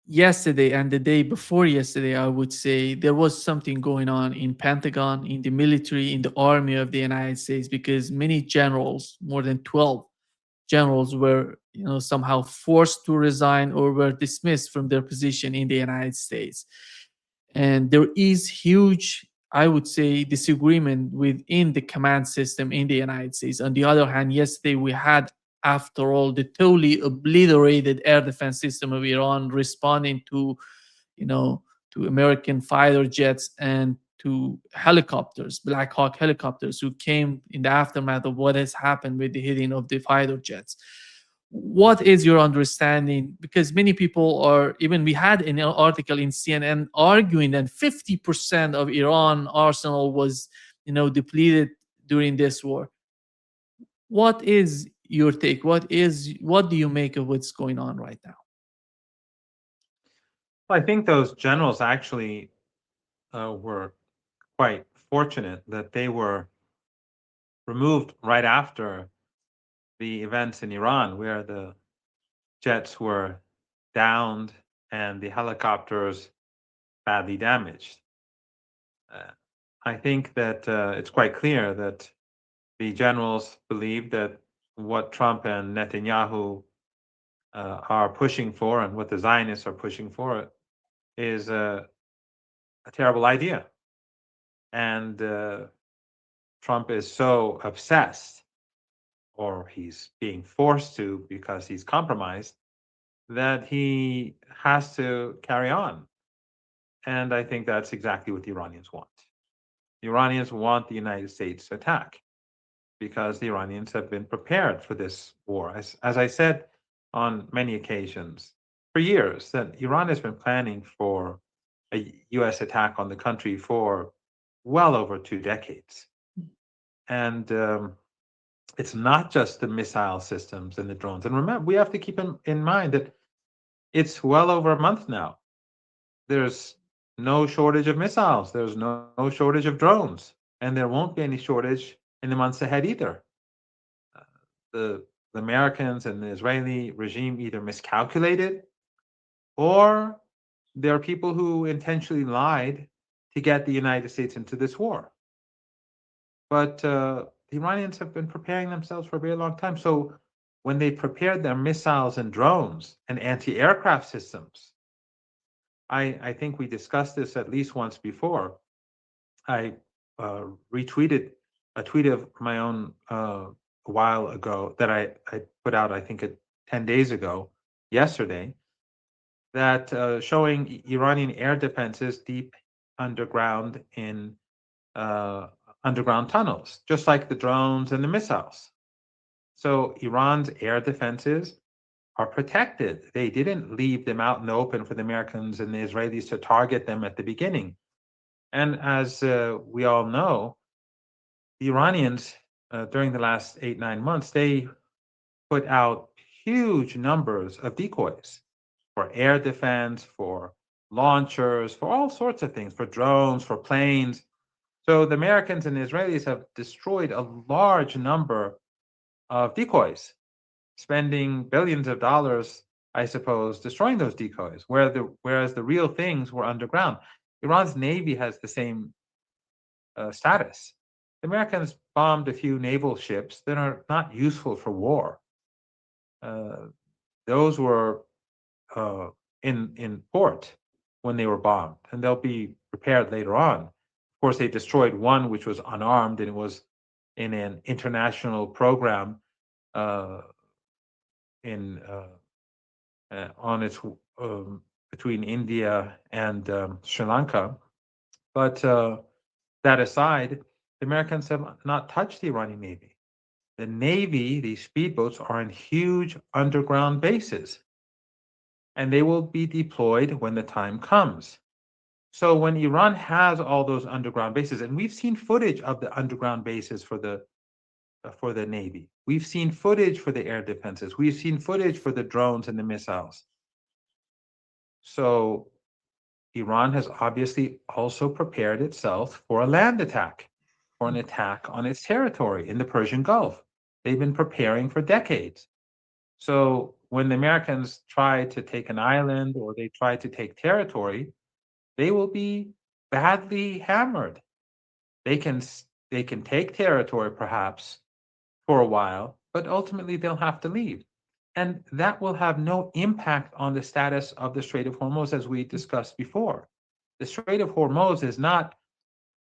yesterday and the day before yesterday, I would say there was something going on in Pentagon, in the military, in the army of the United States, because many generals, more than 12 generals, were somehow forced to resign or were dismissed from their position in the United States. And there is huge, I would say, disagreement within the command system in the United States. On the other hand, yesterday we had, after all, the totally obliterated air defense system of Iran responding to, you know, to American fighter jets and to helicopters, Black Hawk helicopters, who came in the aftermath of what has happened with the hitting of the fighter jets. What is your understanding? Because many people are, even we had an article in CNN arguing that 50% of Iran arsenal was, depleted during this war. What is your take? What do you make of what's going on right now? Well, I think those generals actually were quite fortunate that they were removed right after the events in Iran, where the jets were downed and the helicopters badly damaged. Uh, I think that it's quite clear that the generals believe that what Trump and Netanyahu are pushing for and what the Zionists are pushing for is a terrible idea. And Trump is so obsessed, or he's being forced to because he's compromised, that he has to carry on. And I think that's exactly what the Iranians want. The Iranians want the United States to attack because the Iranians have been prepared for this war. As I said on many occasions, for years, that Iran has been planning for a US attack on the country for well over 2 decades. And it's not just the missile systems and the drones. And remember, we have to keep in mind that it's well over a month now. There's no shortage of missiles, there's no shortage of drones, and there won't be any shortage in the months ahead either. Uh, the, the Americans and the Israeli regime either miscalculated, or there are people who intentionally lied to get the United States into this war. But the Iranians have been preparing themselves for a very long time. So when they prepared their missiles and drones and anti-aircraft systems, I think we discussed this at least once before. I retweeted a tweet of my own a while ago that I put out, I think, 10 days ago, yesterday, that showing Iranian air defenses deep underground in uh, underground tunnels, just like the drones and the missiles. So Iran's air defenses are protected. They didn't leave them out in the open for the Americans and the Israelis to target them at the beginning. And as we all know, the Iranians, during the last 8, 9 months, they put out huge numbers of decoys for air defense, for launchers, for all sorts of things, for drones, for planes. So the Americans and the Israelis have destroyed a large number of decoys, spending billions of dollars, I suppose, destroying those decoys, whereas the real things were underground. Iran's Navy has the same status. The Americans bombed a few naval ships that are not useful for war. Uh, those were in port when they were bombed, and they'll be repaired later on. Of course, they destroyed one which was unarmed, and it was in an international program uh, in on its between India and Sri Lanka. But that aside, the Americans have not touched the Iranian Navy. The Navy, these speedboats, are in huge underground bases, and they will be deployed when the time comes. So when Iran has all those underground bases, and we've seen footage of the underground bases for the Navy, we've seen footage for the air defenses, we've seen footage for the drones and the missiles. So Iran has obviously also prepared itself for a land attack, for an attack on its territory in the Persian Gulf. They've been preparing for decades. So when the Americans try to take an island or they try to take territory, they will be badly hammered. They can take territory perhaps for a while, but ultimately they'll have to leave. And that will have no impact on the status of the Strait of Hormuz, as we discussed before. The Strait of Hormuz is not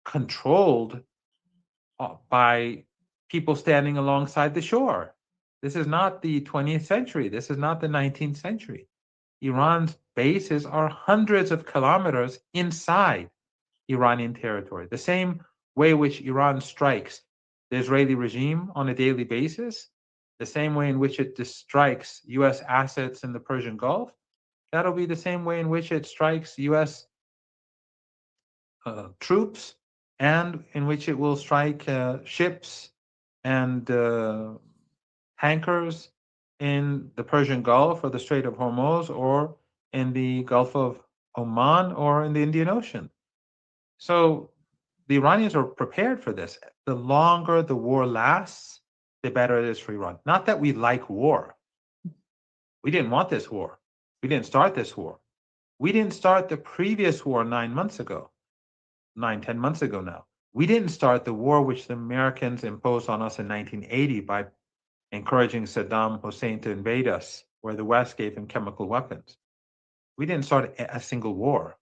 controlled by people standing alongside the shore. This is not the 20th century. This is not the 19th century. Iran's bases are hundreds of kilometers inside Iranian territory. The same way which Iran strikes the Israeli regime on a daily basis, the same way in which it strikes US assets in the Persian Gulf, that'll be the same way in which it strikes US troops and in which it will strike ships and tankers in the Persian Gulf or the Strait of Hormuz or in the Gulf of Oman or in the Indian Ocean. So the Iranians are prepared for this. The longer the war lasts, the better it is for Iran. Not that we like war. We didn't want this war. We didn't start this war. We didn't start the previous war 9 months ago, 10 months ago now. We didn't start the war which the Americans imposed on us in 1980 by encouraging Saddam Hussein to invade us, where the West gave him chemical weapons. We didn't start a single war.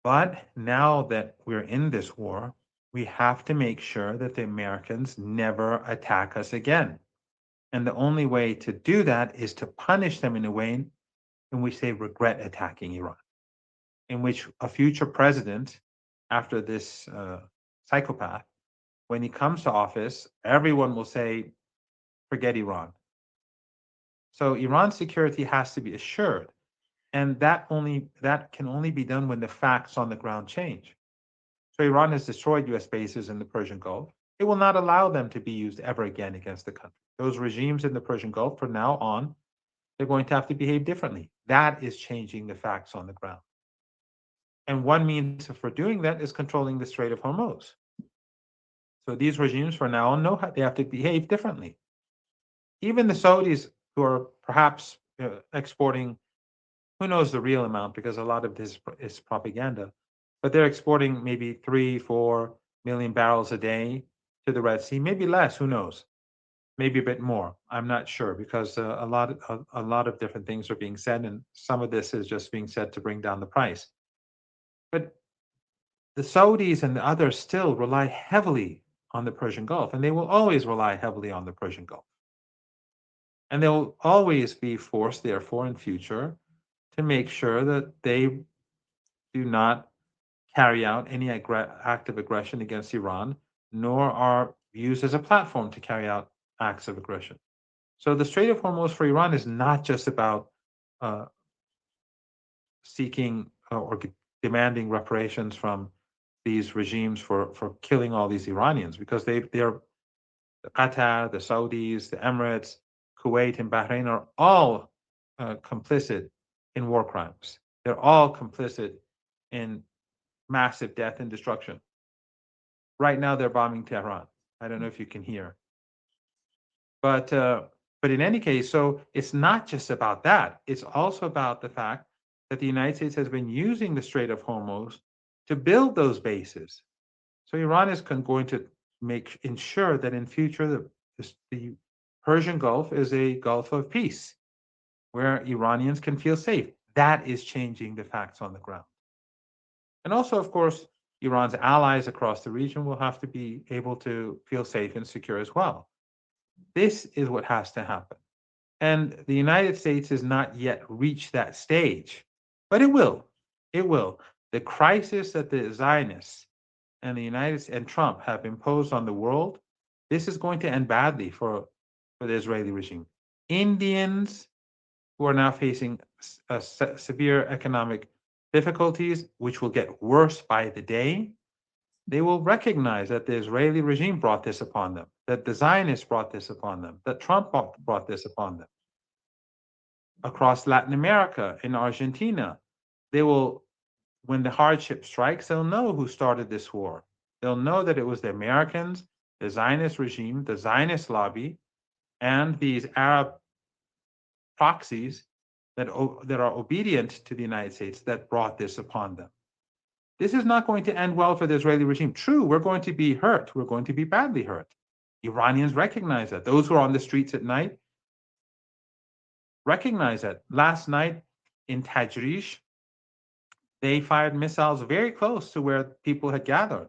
But now that we're in this war, we have to make sure that the Americans never attack us again. And the only way to do that is to punish them in a way in which they regret attacking Iran, in which a future president, after this psychopath, when he comes to office, everyone will say, forget Iran. So Iran's security has to be assured. And that can only be done when the facts on the ground change. So Iran has destroyed US bases in the Persian Gulf. It will not allow them to be used ever again against the country. Those regimes in the Persian Gulf, from now on, they're going to have to behave differently. That is changing the facts on the ground. And one means for doing that is controlling the Strait of Hormuz. So these regimes, from now on, know how they have to behave differently. Even the Saudis, who are perhaps exporting, who knows the real amount, because a lot of this is propaganda, but they're exporting maybe 3-4 million barrels a day to the Red Sea, maybe less, who knows, maybe a bit more. I'm not sure, because a lot of different things are being said, and some of this is just being said to bring down the price. But the Saudis and the others still rely heavily on the Persian Gulf, and they will always rely heavily on the Persian Gulf. And they'll always be forced, therefore, in future to make sure that they do not carry out any act of aggression against Iran, nor are used as a platform to carry out acts of aggression. So the Strait of Hormuz for Iran is not just about uh, seeking or demanding reparations from these regimes for killing all these Iranians, because they're the Qatar, the Saudis, the Emirates, Kuwait, and Bahrain are all complicit in war crimes. They're all complicit in massive death and destruction. Right now, they're bombing Tehran. I don't know if you can hear, but but in any case, so it's not just about that. It's also about the fact that the United States has been using the Strait of Hormuz to build those bases. So Iran is going to ensure that in future the Persian Gulf is a Gulf of peace where Iranians can feel safe. That is changing the facts on the ground. And also, of course, Iran's allies across the region will have to be able to feel safe and secure as well. This is what has to happen. And the United States has not yet reached that stage, but it will. It will. The crisis that the Zionists and the United States and Trump have imposed on the world, this is going to end badly for the Israeli regime. Indians who are now facing severe economic difficulties, which will get worse by the day, they will recognize that the Israeli regime brought this upon them, that the Zionists brought this upon them, that Trump brought this upon them. Across Latin America, in Argentina, they will, when the hardship strikes, they'll know who started this war. They'll know that it was the Americans, the Zionist regime, the Zionist lobby, and these Arab proxies that are obedient to the United States that brought this upon them. This is not going to end well for the Israeli regime. True, we're going to be hurt. We're going to be badly hurt. Iranians recognize that. Those who are on the streets at night recognize that. Last night in Tajrish, they fired missiles very close to where people had gathered.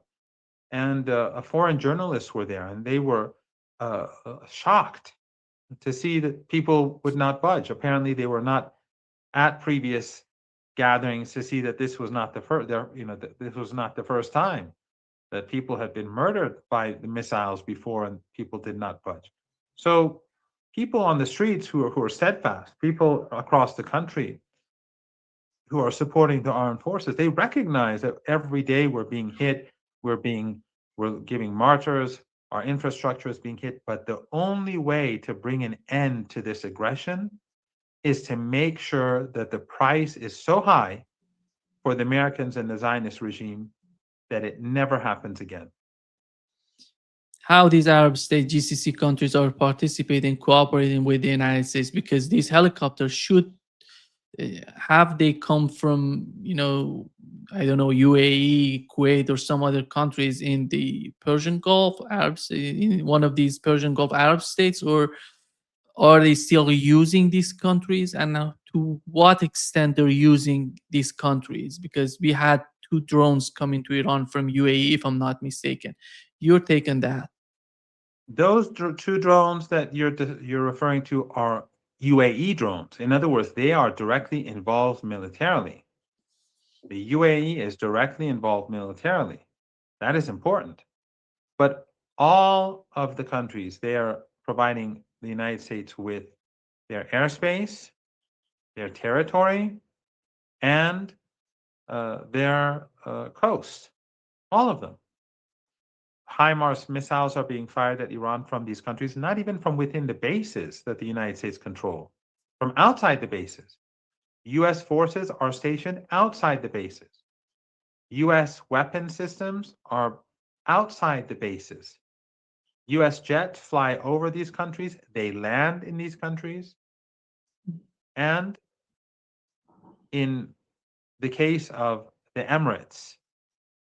And foreign journalists were there, and they were shocked to see that people would not budge. Apparently, they were not at previous gatherings to see that this was not the first. This was not the first time that people had been murdered by the missiles before, and people did not budge. So, people on the streets who are steadfast, people across the country who are supporting the armed forces, they recognize that every day we're being hit, we're giving martyrs, our infrastructure is being hit. But the only way to bring an end to this aggression is to make sure that the price is so high for the Americans and the Zionist regime that it never happens again. How these Arab state GCC countries are participating, cooperating with the United States, because these helicopters should have they come from, I don't know, UAE, Kuwait, or some other countries in the Persian Gulf, Arabs in one of these Persian Gulf Arab states, or are they still using these countries, and to what extent they're using these countries? Because we had two drones coming to Iran from UAE, if I'm not mistaken. You're taking that. Those two drones that you're referring to are UAE drones. In other words, they are directly involved militarily. The UAE is directly involved militarily. That is important. But all of the countries, they are providing the United States with their airspace, their territory, and their coast. All of them. HIMARS missiles are being fired at Iran from these countries, not even from within the bases that the United States control, from outside the bases. U.S. forces are stationed outside the bases. U.S. weapon systems are outside the bases. U.S. jets fly over these countries, they land in these countries, and in the case of the Emirates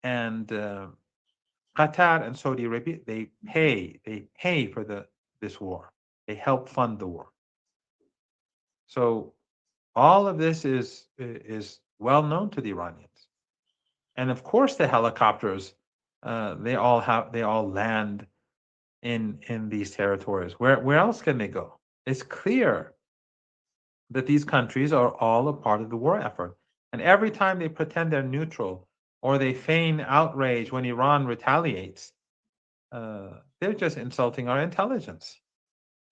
and Qatar and Saudi Arabia, they pay for this war. They help fund the war. So all of this is well known to the Iranians, and of course the helicopters they all land in these territories. Where else can they go? It's clear that these countries are all a part of the war effort, and every time they pretend they're neutral or they feign outrage when Iran retaliates, they're just insulting our intelligence.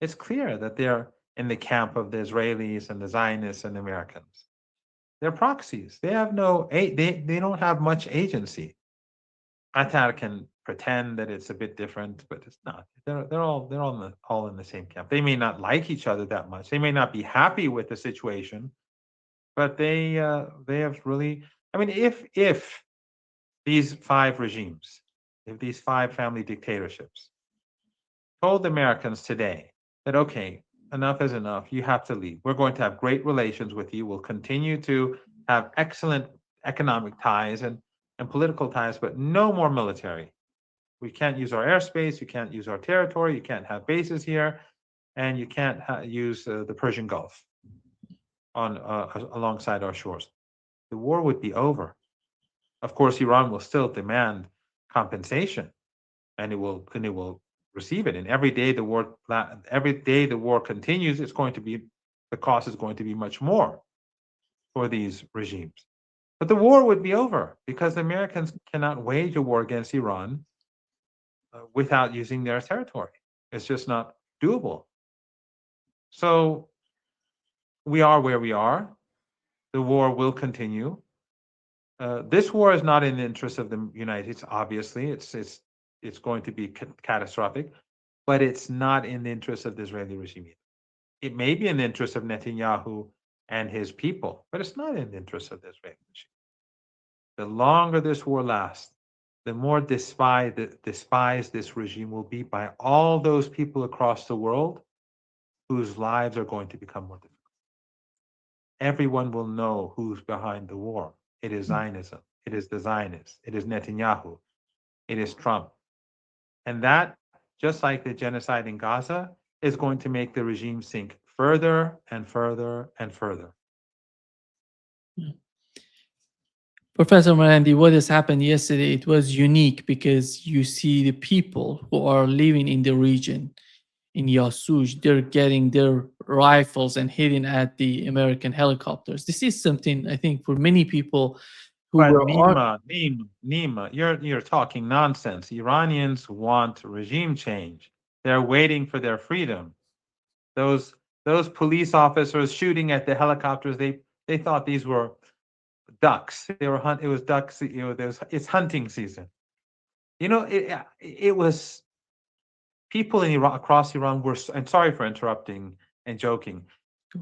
It's clear that they're in the camp of the Israelis and the Zionists and the Americans. They're proxies. They have they don't have much agency. Qatar can pretend that it's a bit different, but it's not. They're all in the same camp. They may not like each other that much. They may not be happy with the situation, but they have really. I mean, if these five regimes, if these five family dictatorships told the Americans today that, okay, enough is enough, you have to leave. We're going to have great relations with you. We'll continue to have excellent economic ties and political ties, but no more military. We can't use our airspace. You can't use our territory. You can't have bases here, and you can't use the Persian Gulf on alongside our shores. The war would be over. Of course, Iran will still demand compensation, and it will receive it. And every day the war continues, the cost is going to be much more for these regimes. But the war would be over because the Americans cannot wage a war against Iran without using their territory. It's just not doable. So we are where we are. The war will continue. This war is not in the interest of the United States. Obviously, it's going to be catastrophic, but it's not in the interest of the Israeli regime either. It may be in the interest of Netanyahu and his people, but it's not in the interest of the Israeli regime. The longer this war lasts, the more despised this regime will be by all those people across the world whose lives are going to become more difficult. Everyone will know who's behind the war. It is Zionism. It is the Zionists. It is Netanyahu. It is Trump. And that, just like the genocide in Gaza, is going to make the regime sink further and further and further. Professor Marandi, what has happened yesterday, it was unique because you see the people who are living in the region, in Yasuj, they're getting their rifles and hitting at the American helicopters. This is something I think for many people who But were Nima, you're talking nonsense. Iranians want regime change. They're waiting for their freedom. Those those police officers shooting at the helicopters, they thought these were ducks. They were it was ducks. It's hunting season. It was people in Iran across Iran were. I'm sorry for interrupting and joking.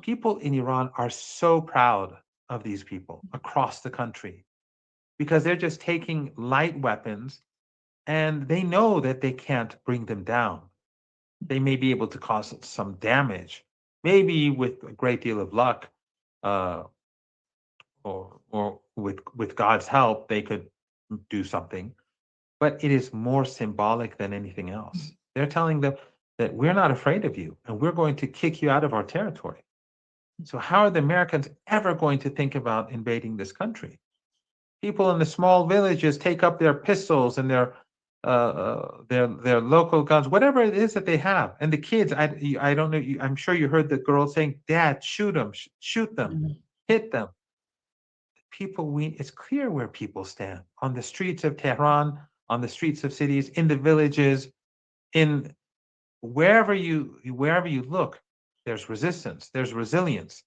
People in Iran are so proud of these people across the country because they're just taking light weapons and they know that they can't bring them down. They may be able to cause some damage, maybe with a great deal of luck, uh, or with God's help, they could do something. But it is more symbolic than anything else. They're telling them that we're not afraid of you and we're going to kick you out of our territory. So how are the Americans ever going to think about invading this country? People in the small villages take up their pistols and their local guns, whatever it is that they have, and the kids. I don't know. I'm sure you heard the girl saying, "Dad, shoot them, shoot them, hit them." People, it's clear where people stand on the streets of Tehran, on the streets of cities, in the villages, in wherever you look. There's resistance. There's resilience.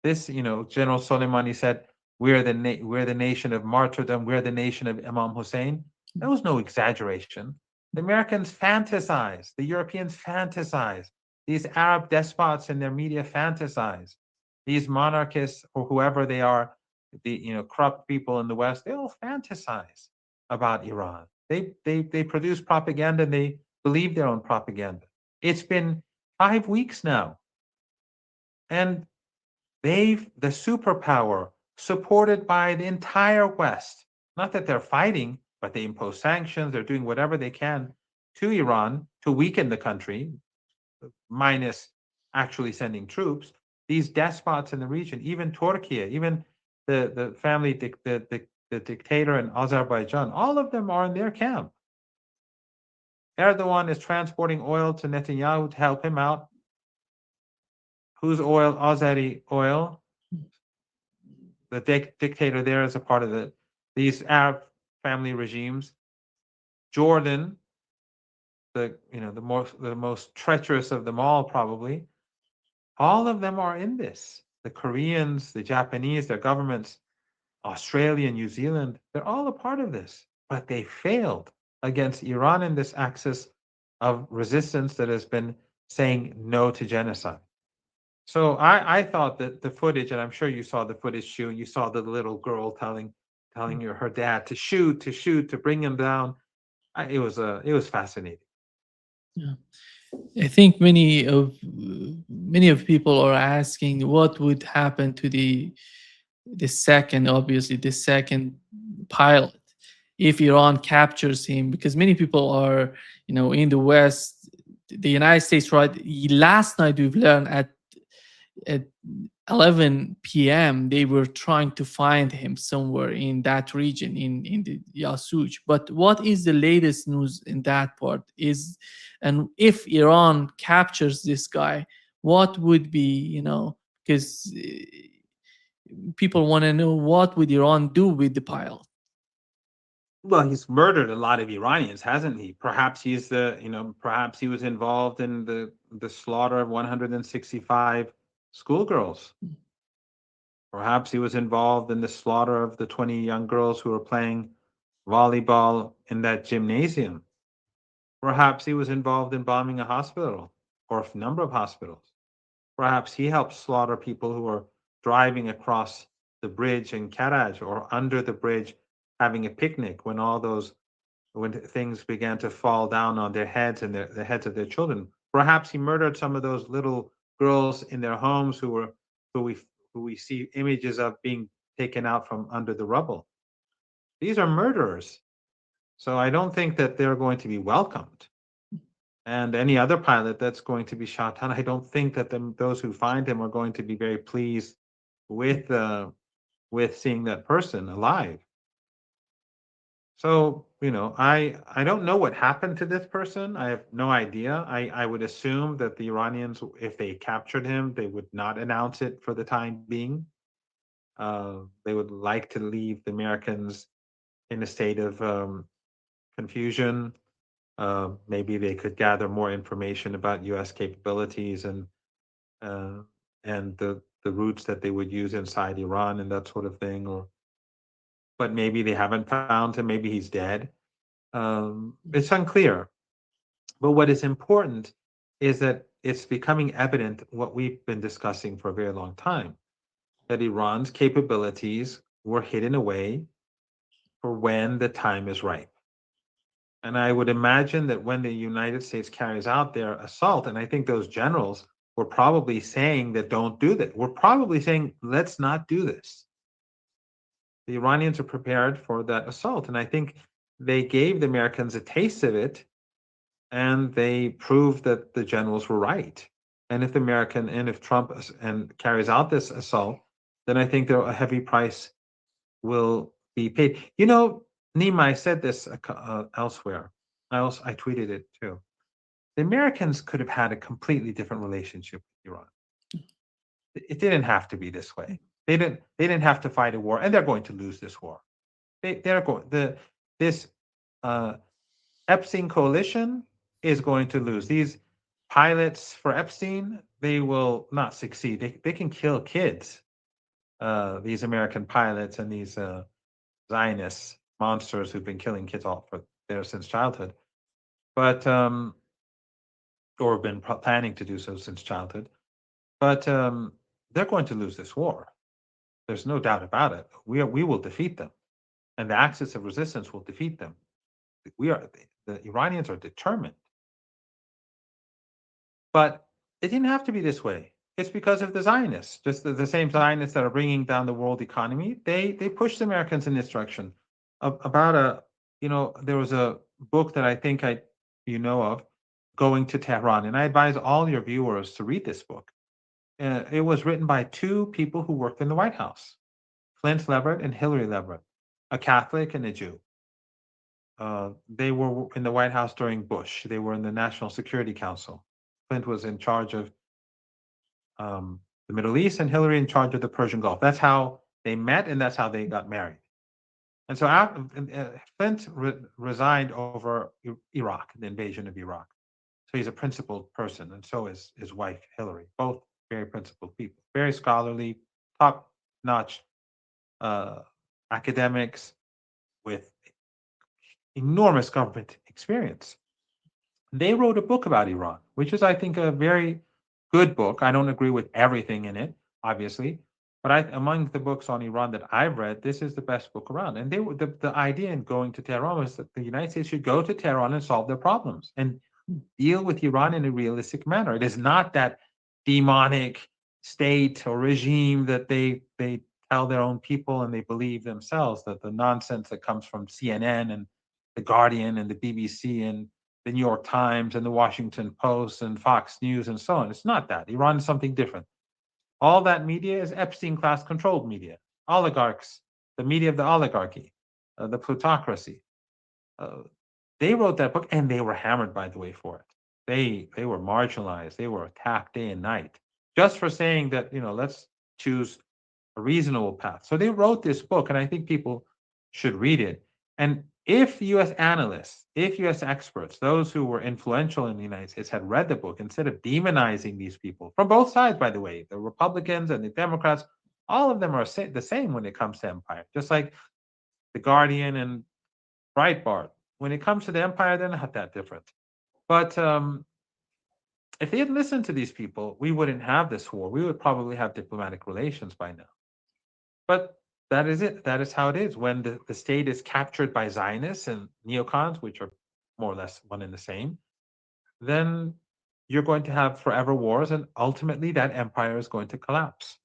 This, General Soleimani said, we're the nation of martyrdom, we're the nation of Imam Hussein. That was no exaggeration. The Americans fantasize, the Europeans fantasize, these Arab despots in their media fantasize, these monarchists or whoever they are, the corrupt people in the West, they all fantasize about Iran. They produce propaganda and they believe their own propaganda. It's been 5 weeks now, and the superpower, supported by the entire West, not that they're fighting, but they impose sanctions, they're doing whatever they can to Iran to weaken the country, minus actually sending troops. These despots in the region, even Turkey, even the family, the dictator in Azerbaijan, all of them are in their camp. Erdogan is transporting oil to Netanyahu to help him out. Whose oil? Azeri oil. The dictator there is a part of these Arab family regimes. Jordan, the most treacherous of them all, probably. All of them are in this. The Koreans, the Japanese, their governments, Australia, New Zealand, they're all a part of this. But they failed against Iran in this axis of resistance that has been saying no to genocide. So I thought that the footage, and I'm sure you saw the footage too, and you saw the little girl telling her dad to shoot, to bring him down. It was fascinating. Yeah. I think many of people are asking what would happen to the second pilot if Iran captures him, because many people are in the West, the United States, right? Last night we've learned at 11 p.m. they were trying to find him somewhere in that region, in the Yasuj. But what is the latest news in that part is, and if Iran captures this guy, what would be, because people want to know what would Iran do with the pilot. Well, he's murdered a lot of Iranians, hasn't he? Perhaps he was involved in the slaughter of 165 schoolgirls. Perhaps he was involved in the slaughter of the 20 young girls who were playing volleyball in that gymnasium. Perhaps he was involved in bombing a hospital or a number of hospitals. Perhaps he helped slaughter people who were driving across the bridge in Karaj or under the bridge having a picnic when things began to fall down on their heads and the heads of their children. Perhaps he murdered some of those little girls in their homes who we who we see images of being taken out from under the rubble. These are murderers. So I don't think that they're going to be welcomed. And any other pilot that's going to be shot down, I don't think that those who find him are going to be very pleased with uh, with seeing that person alive. So, I don't know what happened to this person. I have no idea. I would assume that the Iranians, if they captured him, they would not announce it for the time being. They would like to leave the Americans in a state of confusion. Maybe they could gather more information about U.S. capabilities uh, and the routes that they would use inside Iran and that sort of thing. But maybe they haven't found him. Maybe he's dead. It's unclear. But what is important is that it's becoming evident what we've been discussing for a very long time, that Iran's capabilities were hidden away for when the time is right. And I would imagine that when the United States carries out their assault, and I think those generals were probably saying that don't do that. We're probably saying, let's not do this. The Iranians are prepared for that assault. And I think they gave the Americans a taste of it, and they proved that the generals were right. And if Trump and carries out this assault, then I think there a heavy price will be paid. Nima, I said this elsewhere. I tweeted it too. The Americans could have had a completely different relationship with Iran. It didn't have to be this way. They didn't have to fight a war, and they're going to lose this war. They're going this uh, Epstein coalition is going to lose. These pilots for Epstein, they will not succeed. They can kill kids. These American pilots and these Zionist monsters who've been killing kids all for there since childhood, but or have been planning to do so since childhood. But they're going to lose this war. There's no doubt about it. We will defeat them, and the axis of resistance will defeat them. We are the Iranians are determined, but it didn't have to be this way. It's because of the Zionists, just the same Zionists that are bringing down the world economy. They pushed the Americans in this direction. About there was a book that I think of, Going to Tehran, and I advise all your viewers to read this book. It was written by two people who worked in the White House, Clint Leverett and Hillary Leverett, a Catholic and a Jew. They were in the White House during Bush. They were in the National Security Council. Clint was in charge of the Middle East, and Hillary in charge of the Persian Gulf. That's how they met, and that's how they got married. And so Flint resigned over Iraq, the invasion of Iraq. So he's a principled person, and so is his wife, Hillary. Both very principled people, very scholarly, top notch uh, academics with enormous government experience. They wrote a book about Iran, which is, I think, a very good book. I don't agree with everything in it, obviously, but among the books on Iran that I've read, this is the best book around. And the idea in going to Tehran was that the United States should go to Tehran and solve their problems and deal with Iran in a realistic manner. It is not that demonic state or regime that they tell their own people and they believe themselves, that the nonsense that comes from CNN and the Guardian and the BBC and the New York Times and the Washington Post and Fox News and so on. It's not that. Iran is something different. All that media is Epstein class controlled media, oligarchs, the media of the oligarchy, the plutocracy. Uh, they wrote that book, and they were hammered, by the way, for it. They were marginalized. They were attacked day and night just for saying that let's choose a reasonable path. So they wrote this book, and I think people should read it. And if U.S. analysts, if U.S. experts, those who were influential in the United States had read the book, instead of demonizing these people from both sides, by the way, the Republicans and the Democrats, all of them are the same when it comes to empire, just like the Guardian and Breitbart. When it comes to the empire, they're not that different. But if they had listened to these people, we wouldn't have this war. We would probably have diplomatic relations by now. But that is it. That is how it is. When the state is captured by Zionists and neocons, which are more or less one and the same, then you're going to have forever wars, and ultimately that empire is going to collapse.